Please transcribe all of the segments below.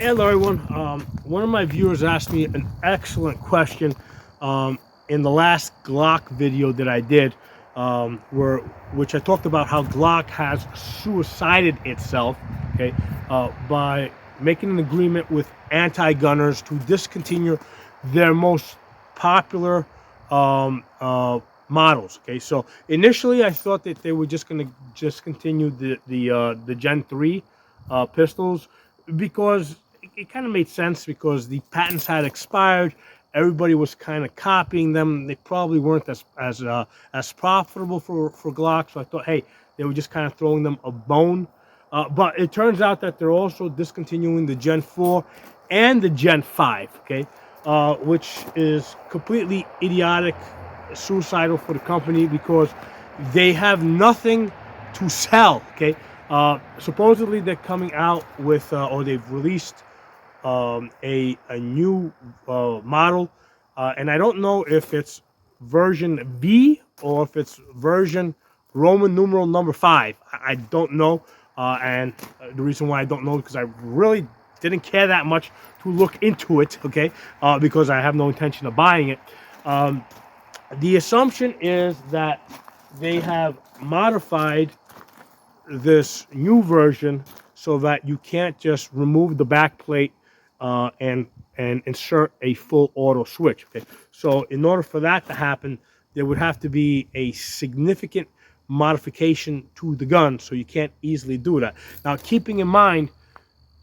Hello, everyone. One of my viewers asked me an excellent question in the last Glock video that I did, which I talked about how Glock has suicided itself, okay, by making an agreement with anti-gunners to discontinue their most popular models. Okay, so initially I thought that they were just going to discontinue the Gen 3 pistols because it kind of made sense because the patents had expired. Everybody was kind of copying them. They probably weren't as profitable for Glock. So I thought, hey, they were just kind of throwing them a bone. But it turns out that they're also discontinuing the Gen 4 and the Gen 5, okay, which is completely idiotic, suicidal for the company because they have nothing to sell, okay. Supposedly they're coming out with, or they've released a new model, and I don't know if it's version V or if it's version Roman numeral number 5. I don't know, and the reason why I don't know is because I really didn't care that much to look into it, okay, because I have no intention of buying it. The assumption is that they have modified this new version so that you can't just remove the back plate and insert a full auto switch. Okay, so in order for that to happen, there would have to be a significant modification to the gun, so you can't easily do that. Now, keeping in mind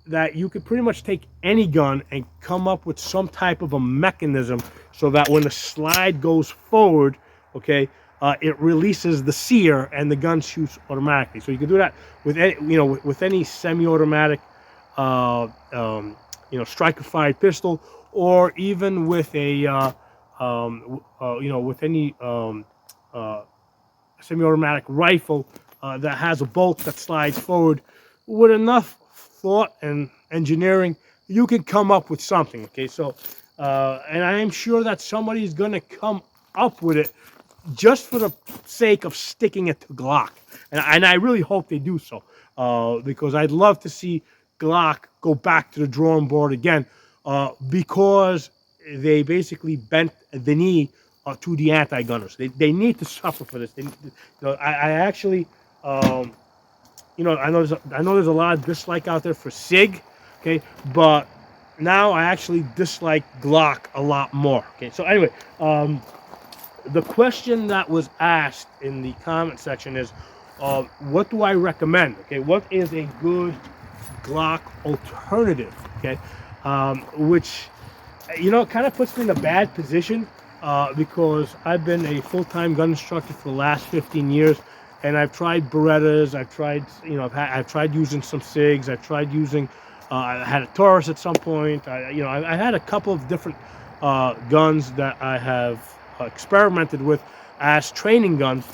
that you could pretty much take any gun and come up with some type of a mechanism so that when the slide goes forward, okay, it releases the sear and the gun shoots automatically. So you can do that with any, with any semi-automatic, striker-fired pistol, or even with a, with any semi-automatic rifle that has a bolt that slides forward. With enough thought and engineering, you can come up with something. Okay, so and I am sure that somebody is going to come up with it just for the sake of sticking it to Glock, and I really hope they do so, because I'd love to see Glock go back to the drawing board again, because they basically bent the knee to the anti-gunners. They need to suffer for this. I actually, I know there's a lot of dislike out there for SIG, okay, but now I actually dislike Glock a lot more. Okay, so anyway, the question that was asked in the comment section is, what do I recommend? Okay, what is a good Glock alternative? Okay, which kind of puts me in a bad position, because I've been a full-time gun instructor for the last 15 years, and I've tried Berettas, I've tried, I've tried using some SIGs, I've tried using, I had a Taurus at some point. I had a couple of different guns that I have experimented with as training guns,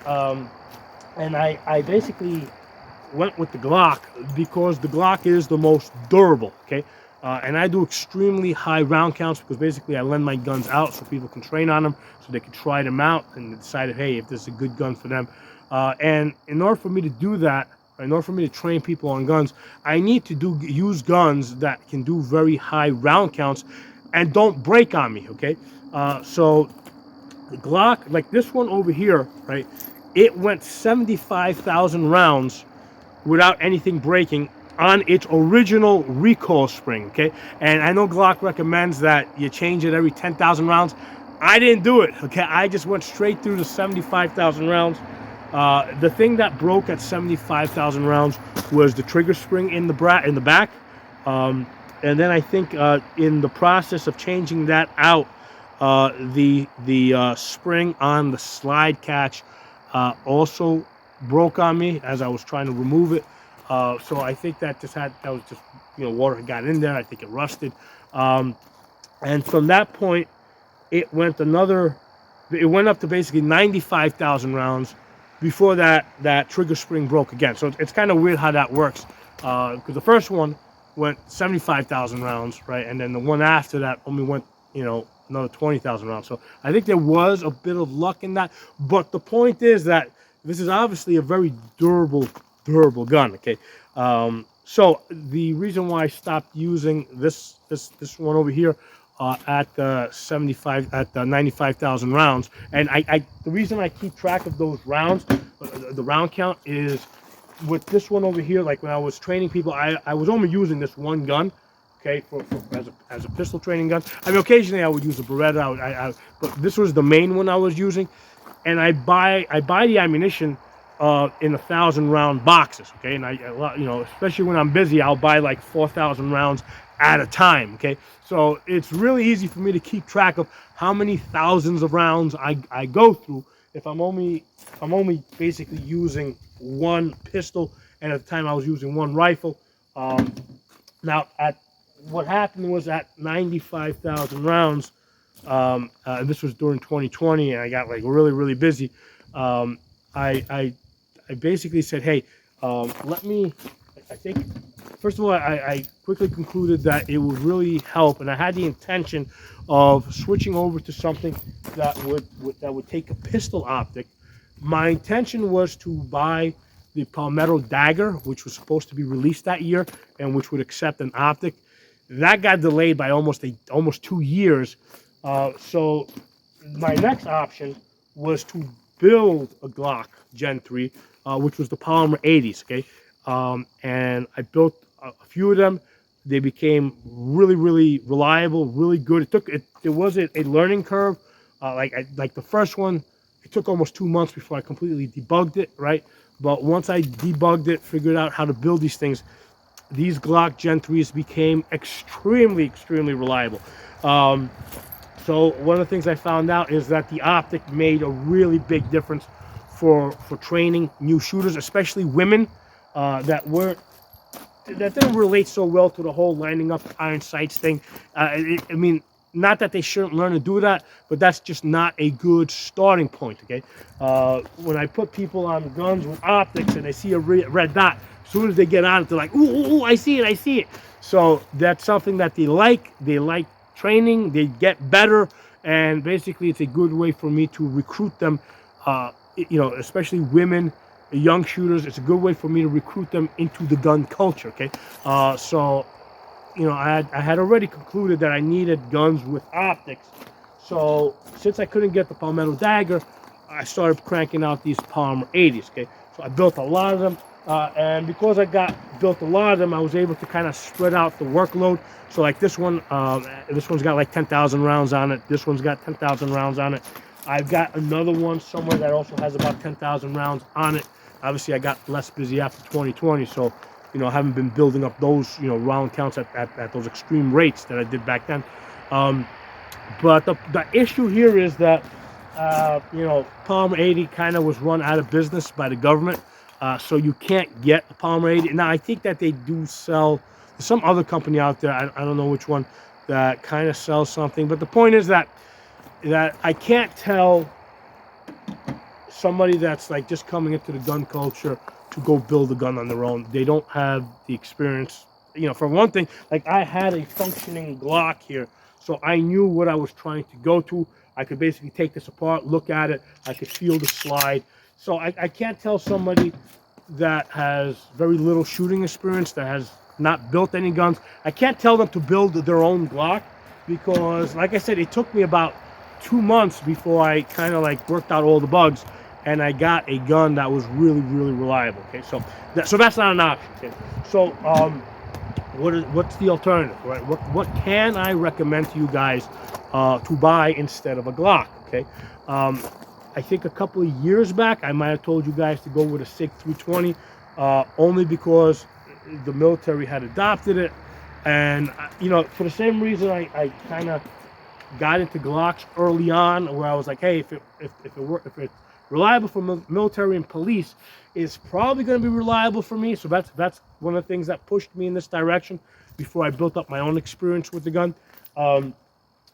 and I basically went with the Glock because the Glock is the most durable, okay? And I do extremely high round counts because basically I lend my guns out so people can train on them, so they can try them out and decide, hey, if this is a good gun for them. And in order for me to do that, in order for me to train people on guns, I need to use guns that can do very high round counts and don't break on me, okay? So the Glock, like this one over here, right, it went 75,000 rounds without anything breaking on its original recoil spring, okay? And I know Glock recommends that you change it every 10,000 rounds. I didn't do it, okay? I just went straight through the 75,000 rounds. The thing that broke at 75,000 rounds was the trigger spring in the back. And then I think in the process of changing that out, the spring on the slide catch also broke on me as I was trying to remove it. So I think that was just water got in there. I think it rusted, and from that point it went up to basically 95,000 rounds before that trigger spring broke again. So it's kind of weird how that works, because the first one went 75,000 rounds, right, and then the one after that only went another 20,000 rounds. So I think there was a bit of luck in that, but the point is that this is obviously a very durable gun, okay? So the reason why I stopped using this one over here at the 75 at the 95,000 rounds, and I the reason I keep track of those rounds, the round count is with this one over here. Like when I was training people, I was only using this one gun, okay, as a pistol training gun. I mean, occasionally I would use a Beretta, but this was the main one I was using, and I buy the ammunition in 1,000 round boxes, okay, and especially when I'm busy, I'll buy like 4,000 rounds at a time, okay. So it's really easy for me to keep track of how many thousands of rounds I go through if I'm only basically using one pistol, and at the time I was using one rifle. Now, what happened was at 95,000 rounds, this was during 2020, and I got like really, really busy. Um, I basically said, hey, let me. I think first of all, I quickly concluded that it would really help, and I had the intention of switching over to something that would take a pistol optic. My intention was to buy the Palmetto Dagger, which was supposed to be released that year, and which would accept an optic. That got delayed by almost 2 years. So my next option was to build a Glock Gen 3, which was the Polymer 80s. Okay, and I built a few of them. They became really, really reliable, really good. It was a learning curve. Like the first one, it took almost 2 months before I completely debugged it, right? But once I debugged it, figured out how to build these things, these Glock Gen 3s became extremely, extremely reliable. So one of the things I found out is that the optic made a really big difference for training new shooters, especially women that didn't relate so well to the whole lining up iron sights thing. I mean, not that they shouldn't learn to do that, but that's just not a good starting point, okay? When I put people on guns with optics and they see a red dot, as soon as they get on it, they're like, ooh, I see it. So that's something that they like. They like training. They get better. And basically, it's a good way for me to recruit them, especially women, young shooters. It's a good way for me to recruit them into the gun culture, okay? So I had already concluded that I needed guns with optics. So since I couldn't get the Palmetto Dagger, I started cranking out these Polymer 80s, okay? So I built a lot of them. And because I built a lot of them, I was able to kind of spread out the workload. So like this one's got like 10,000 rounds on it. This one's got 10,000 rounds on it. I've got another one somewhere that also has about 10,000 rounds on it. Obviously, I got less busy after 2020, so I haven't been building up those round counts at those extreme rates that I did back then. But the issue here is that Palmer 80 kind of was run out of business by the government. So you can't get a Palmer 80. Now, I think that they do sell some other company out there. I don't know which one that kind of sells something. But the point is that I can't tell somebody that's like just coming into the gun culture to go build a gun on their own. They don't have the experience. For one thing, like I had a functioning Glock here, so I knew what I was trying to go to. I could basically take this apart, look at it. I could feel the slide. So I can't tell somebody that has very little shooting experience, that has not built any guns. I can't tell them to build their own Glock because, like I said, it took me about 2 months before I kind of like worked out all the bugs and I got a gun that was really, really reliable. Okay, so that's not an option. Okay? So what's the alternative, right? What can I recommend to you guys to buy instead of a Glock? Okay. I think a couple of years back, I might have told you guys to go with a SIG 320, only because the military had adopted it. And, for the same reason I kind of got into Glocks early on, where I was like, hey, if it's reliable for military and police, it's probably going to be reliable for me. So that's one of the things that pushed me in this direction before I built up my own experience with the gun.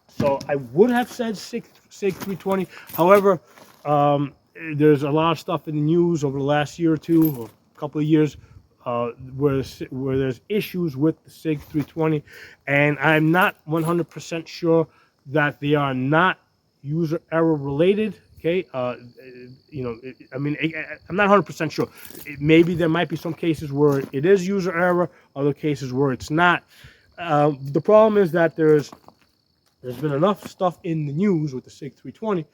So I would have said SIG 320. However, there's a lot of stuff in the news over the last year or two, or a couple of years, where there's issues with the SIG 320, and I'm not 100% sure that they are not user error related. Okay, I mean, I'm not 100% sure. Maybe there might be some cases where it is user error, other cases where it's not. The problem is that there's been enough stuff in the news with the SIG 320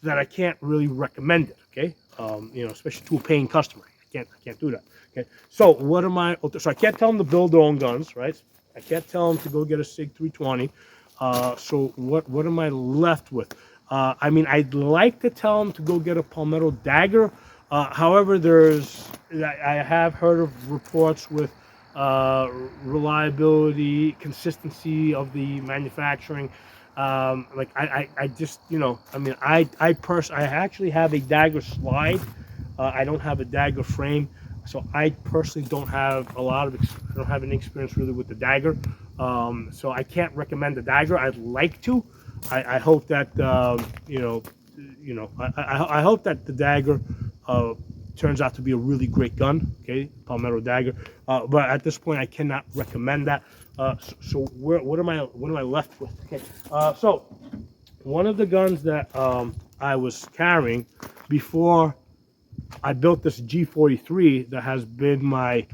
that I can't really recommend it. Okay, especially to a paying customer. I can't do that. Okay, so what am I? So I can't tell them to build their own guns, right? I can't tell them to go get a SIG 320. So what am I left with? I mean, I'd like to tell them to go get a Palmetto dagger. However, I have heard of reports with reliability, consistency of the manufacturing. Like I just, I mean, I actually have a dagger slide. I don't have a dagger frame, so I personally don't have I don't have any experience really with the dagger. So I can't recommend the dagger. I'd like to. I hope that I hope that the dagger turns out to be a really great gun. Okay, Palmetto dagger. But at this point, I cannot recommend that. So what am I left with? Okay. So one of the guns that I was carrying before I built this G43 that has been my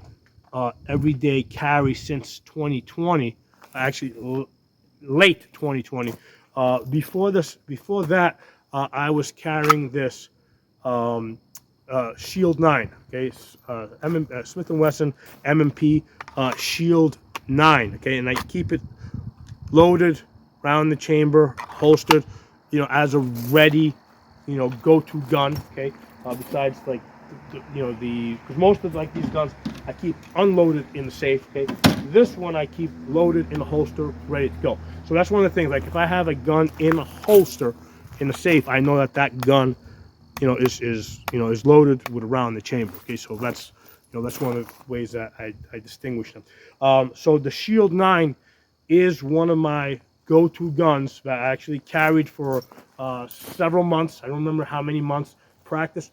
everyday carry since 2020. Actually, late 2020. Before that, I was carrying this Shield 9. Okay, Smith & Wesson M&P Shield 9. Okay, and I keep it loaded around the chamber, holstered, as a ready, go-to gun. Okay, besides like, because most of like these guns I keep unloaded in the safe. Okay, this one I keep loaded in the holster, ready to go. So that's one of the things. Like if I have a gun in a holster in the safe, I know that gun, is loaded with a round in the chamber. Okay, so that's one of the ways that I distinguish them. So the Shield 9 is one of my go-to guns that I actually carried for several months. I don't remember how many months.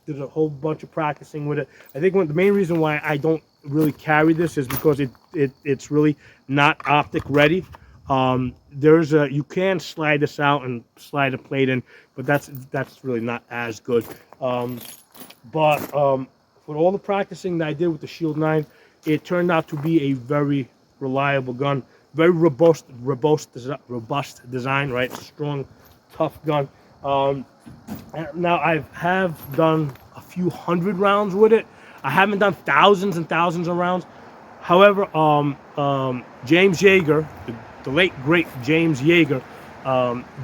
Did a whole bunch of practicing with it. I think the main reason why I don't really carry this is because it's really not optic ready. You can slide this out and slide a plate in, but that's really not as good. But with all the practicing that I did with the Shield 9, it turned out to be a very reliable gun, very robust design, right? Strong, tough gun. Now I have done a few hundred rounds with it. I haven't done thousands and thousands of rounds. However, James Yeager, the late great James Yeager,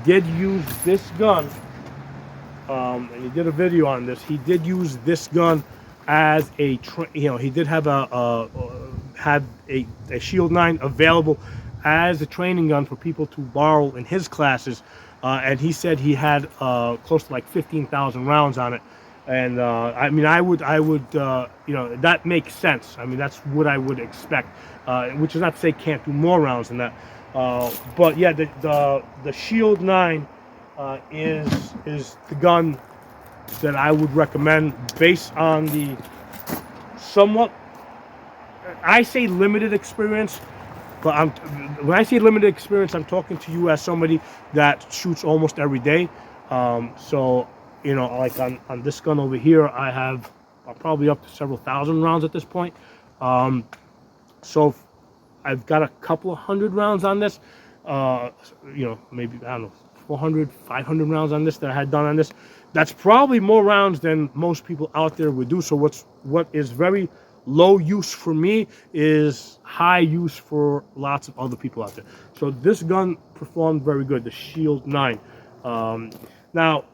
did use this gun, and he did a video on this. He did use this gun as he did have a Shield 9 available as a training gun for people to borrow in his classes. And he said he had close to like 15,000 rounds on it, and I mean, I would, that makes sense. I mean, that's what I would expect, which is not to say can't do more rounds than that. But yeah, the Shield 9 is the gun that I would recommend based on the somewhat, I say limited experience. But when I say limited experience, I'm talking to you as somebody that shoots almost every day. So, like on this gun over here, I'm probably up to several thousand rounds at this point. So I've got a couple of hundred rounds on this. Maybe, I don't know, 400, 500 rounds on this that I had done on this. That's probably more rounds than most people out there would do. So what is very low use for me is high use for lots of other people out there. So this gun performed very good, the Shield 9. Now,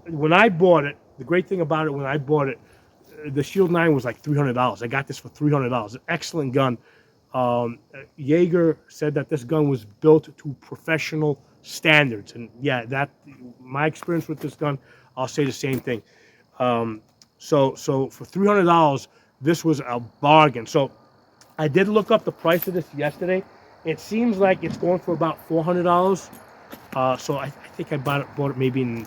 when I bought it, the great thing about it, when I bought it, the Shield 9 was like $300. I got this for $300. An excellent gun. Yeager said that this gun was built to professional standards. And yeah, my experience with this gun, I'll say the same thing. So for $300, this was a bargain. So I did look up the price of this yesterday. It seems like it's going for about $400. So I think I bought it maybe in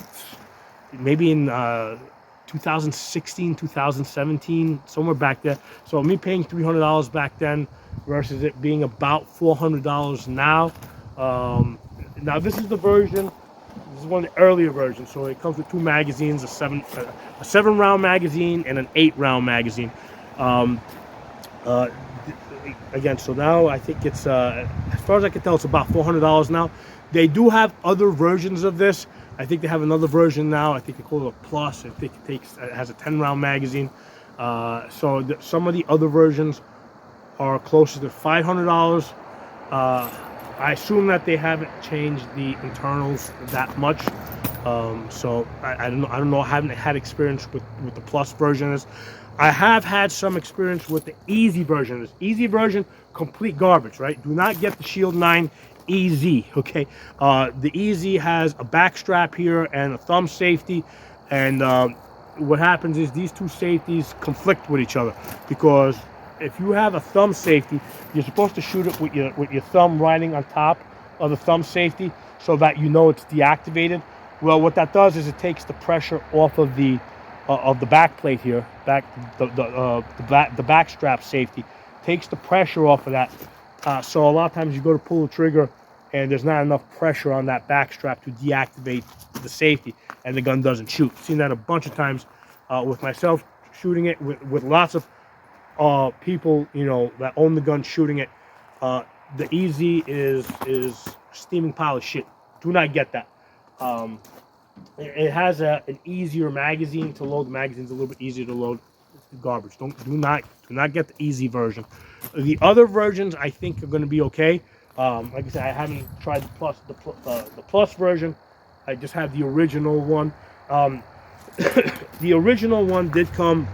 2016, 2017, somewhere back there. So me paying $300 back then versus it being about $400 now. Now this is the version is one of the earlier versions. So it comes with 2 magazines, a 7-round magazine and an 8-round magazine. Um, uh, Again, so now I think it's as far as I can tell, it's about $400 now. They do have other versions of this. I think they have another version now. I think they call it a Plus. I think it has a 10-round magazine. Some of the other versions are closer to $500. I assume that they haven't changed the internals that much. So I don't know. I haven't had experience with the Plus version. I have had some experience with the Easy version. This Easy version, complete garbage, right? Do not get the Shield 9 Easy, okay? The Easy has a back strap here and a thumb safety, and what happens is these two safeties conflict with each other, because if you have a thumb safety, you're supposed to shoot it with your thumb riding on top of the thumb safety so that you know it's deactivated. Well, what that does is it takes the pressure off of the back plate here, the back strap safety, takes the pressure off of that. So a lot of times you go to pull the trigger and there's not enough pressure on that back strap to deactivate the safety, and the gun doesn't shoot. I've seen that a bunch of times with myself shooting it, with lots of people, you know, that own the gun shooting it. The Easy is steaming pile of shit. Do not get that. It has an easier magazine to load. The magazine's a little bit easier to load. Garbage. Do not get the Easy version. The other versions I think are going to be okay. Like I said, I haven't tried the Plus version. I just have the original one. The original one did come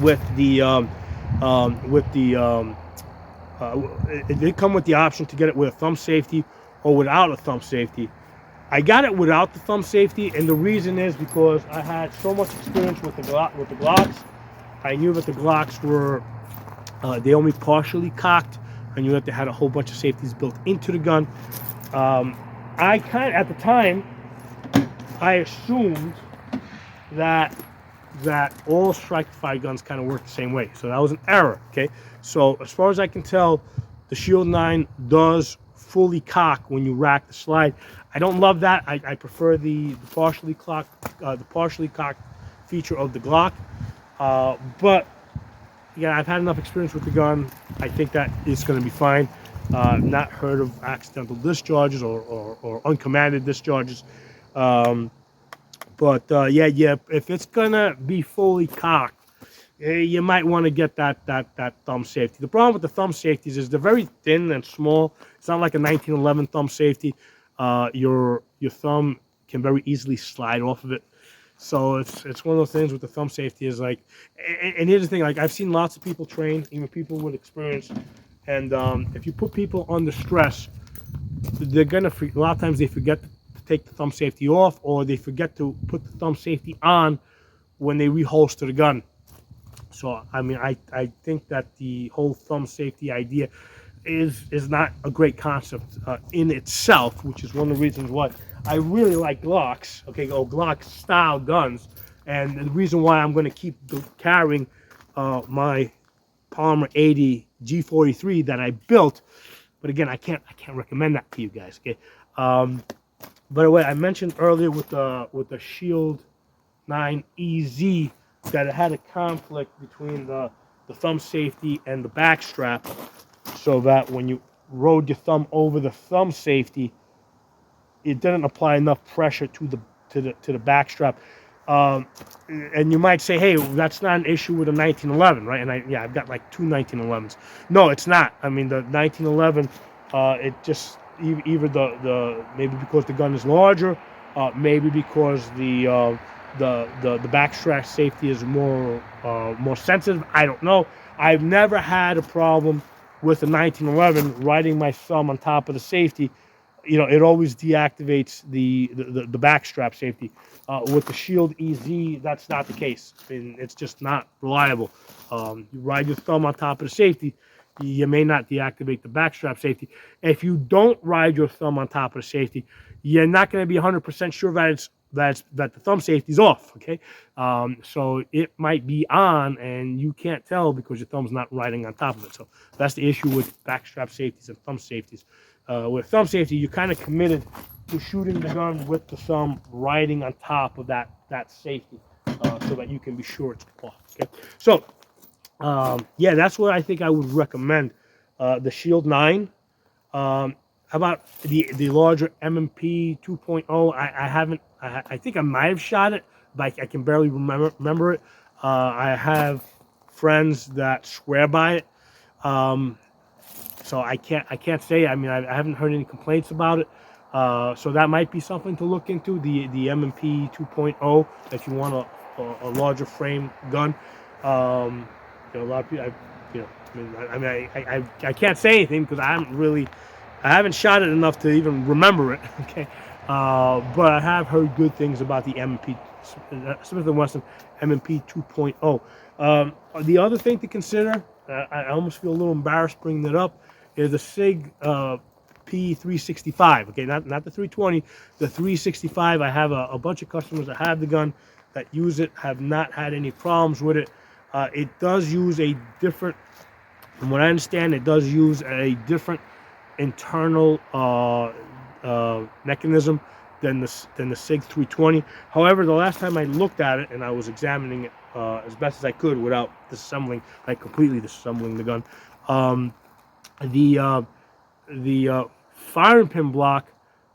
with it did come with the option to get it with a thumb safety or without a thumb safety. I got it without the thumb safety, and the reason is because I had so much experience with the Glocks. I knew that the Glocks were they only partially cocked. I knew that they had a whole bunch of safeties built into the gun. At the time, I assumed that all strike-fired guns kind of work the same way. So that was an error, okay? So as far as I can tell, the Shield 9 does fully cock when you rack the slide. I don't love that. I prefer the partially cocked feature of the Glock. But yeah, I've had enough experience with the gun. I think that it's going to be fine. Not heard of accidental discharges or uncommanded discharges. Yeah, if it's gonna be fully cocked, you might want to get that thumb safety. The problem with the thumb safeties is they're very thin and small. It's not like a 1911 thumb safety. Your thumb can very easily slide off of it. So it's one of those things with the thumb safety is like, and here's the thing, like I've seen lots of people train, even people with experience, and if you put people under stress, they're gonna, a lot of times they forget to take the thumb safety off, or they forget to put the thumb safety on when they reholster the gun. So I mean, I think that the whole thumb safety idea is not a great concept in itself, which is one of the reasons why I really like Glocks, Glock style guns, and the reason why I'm going to keep carrying my Palmer 80 G43 that I built. But again, I can't recommend that to you guys. Okay. By the way, I mentioned earlier with the Shield 9 EZ that it had a conflict between the thumb safety and the back strap, so that when you rode your thumb over the thumb safety, it didn't apply enough pressure to the back strap. And you might say, hey, that's not an issue with a 1911, right? And I've got like 2 1911s. No, it's not. I mean, the 1911, it just either the maybe because the gun is larger, maybe because the backstrap safety is more sensitive. I don't know. I've never had a problem with the 1911 riding my thumb on top of the safety. You know, it always deactivates the backstrap safety. With the Shield EZ, that's not the case. I mean, it's just not reliable. You ride your thumb on top of the safety, you may not deactivate the backstrap safety. If you don't ride your thumb on top of the safety, you're not going to be 100% sure that the thumb safety is off. Okay, so it might be on and you can't tell because your thumb's not riding on top of it. So that's the issue with backstrap safeties and thumb safeties. With thumb safety, you're kind of committed you're shooting the gun with the thumb riding on top of that safety, so that you can be sure it's off. Okay, so yeah, that's what I think I would recommend. The Shield 9. How about the larger M&P 2.0? I haven't. I think I might have shot it, but I can barely remember it. I have friends that swear by it, so I can't say. I mean, I haven't heard any complaints about it. So that might be something to look into. The M&P 2.0 if you want a larger frame gun. You know, a lot of people. I can't say anything because I haven't shot it enough to even remember it. Okay, but I have heard good things about the M&P Smith & Wesson M&P 2.0. The other thing to consider, I almost feel a little embarrassed bringing it up, is the SIG P365. Okay, not the 320, the 365. I have a bunch of customers that have the gun that use it, have not had any problems with it. It does use a different, from what I understand, it does use a different internal mechanism than the SIG 320. However, the last time I looked at it and I was examining it as best as I could without disassembling, like completely disassembling the gun, the firing pin block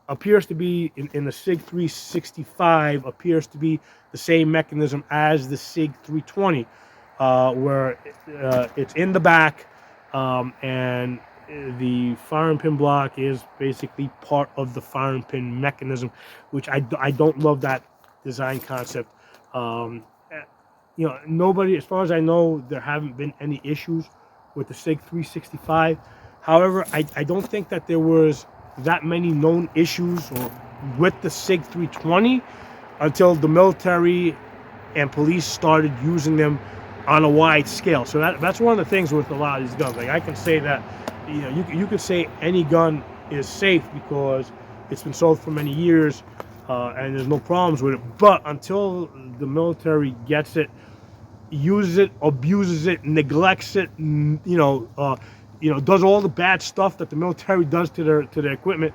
appears to be in the SIG 365 appears to be the same mechanism as the SIG 320, where it's in the back, and the firing pin block is basically part of the firing pin mechanism, which I don't love that design concept. You know, nobody, as far as I know, there haven't been any issues with the SIG 365. However, I don't think that there was that many known issues with the SIG 320 until the military and police started using them on a wide scale. So that's one of the things with a lot of these guns. Like, I can say that, you know, you can say any gun is safe because it's been sold for many years, and there's no problems with it. But until the military gets it, uses it, abuses it, neglects it, does all the bad stuff that the military does to their equipment,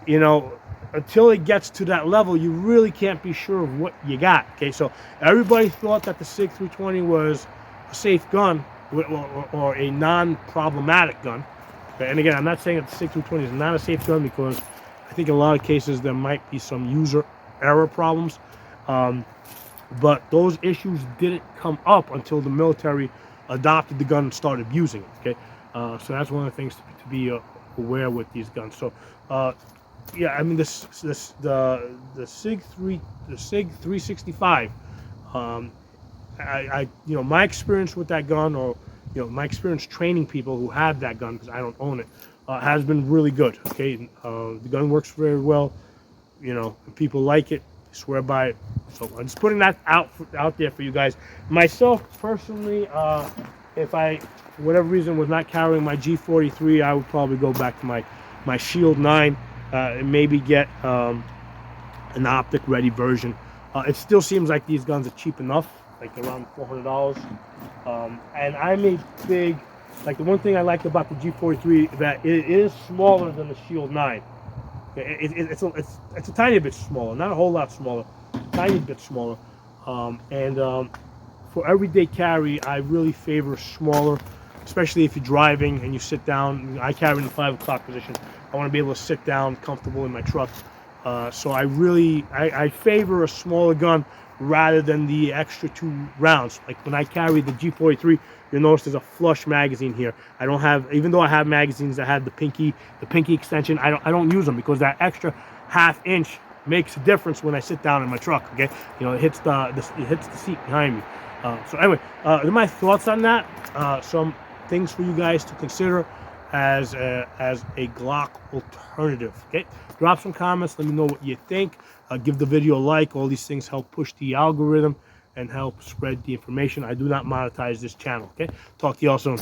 you know, until it gets to that level, you really can't be sure of what you got. Okay, so everybody thought that the SIG 320 was a safe gun or a non-problematic gun. Okay, and again, I'm not saying that the SIG 320 is not a safe gun, because I think in a lot of cases there might be some user error problems. But those issues didn't come up until the military adopted the gun and started using it. Okay, so that's one of the things to be aware with these guns. So, yeah, I mean, the SIG 365. You know, my experience with that gun, or you know, my experience training people who have that gun, because I don't own it, has been really good. Okay, the gun works very well. You know, people like it, swear by it. So I'm just putting that out there for you guys. Myself personally, if I, for whatever reason, was not carrying my G43, I would probably go back to my Shield 9 and maybe get an optic ready version. It still seems like these guns are cheap enough, like around $400. And I'm a big, like, the one thing I like about the G43 that it is smaller than the Shield 9. It's a tiny bit smaller, not a whole lot smaller, a tiny bit smaller. For everyday carry, I really favor smaller, especially if you're driving and you sit down. I carry in the 5 o'clock position. I want to be able to sit down comfortable in my truck. So I favor a smaller gun rather than the extra 2 rounds. Like when I carry the G43, you'll notice there's a flush magazine here. I don't have, even though I have magazines that have the pinky extension, I don't use them, because that extra ½ inch makes a difference when I sit down in my truck. Okay, you know, it hits the seat behind me. So anyway, my thoughts on that. Some things for you guys to consider as a Glock alternative. Okay, drop some comments. Let me know what you think. Give the video a like. All these things help push the algorithm and help spread the information. I do not monetize this channel. Okay, talk to y'all soon.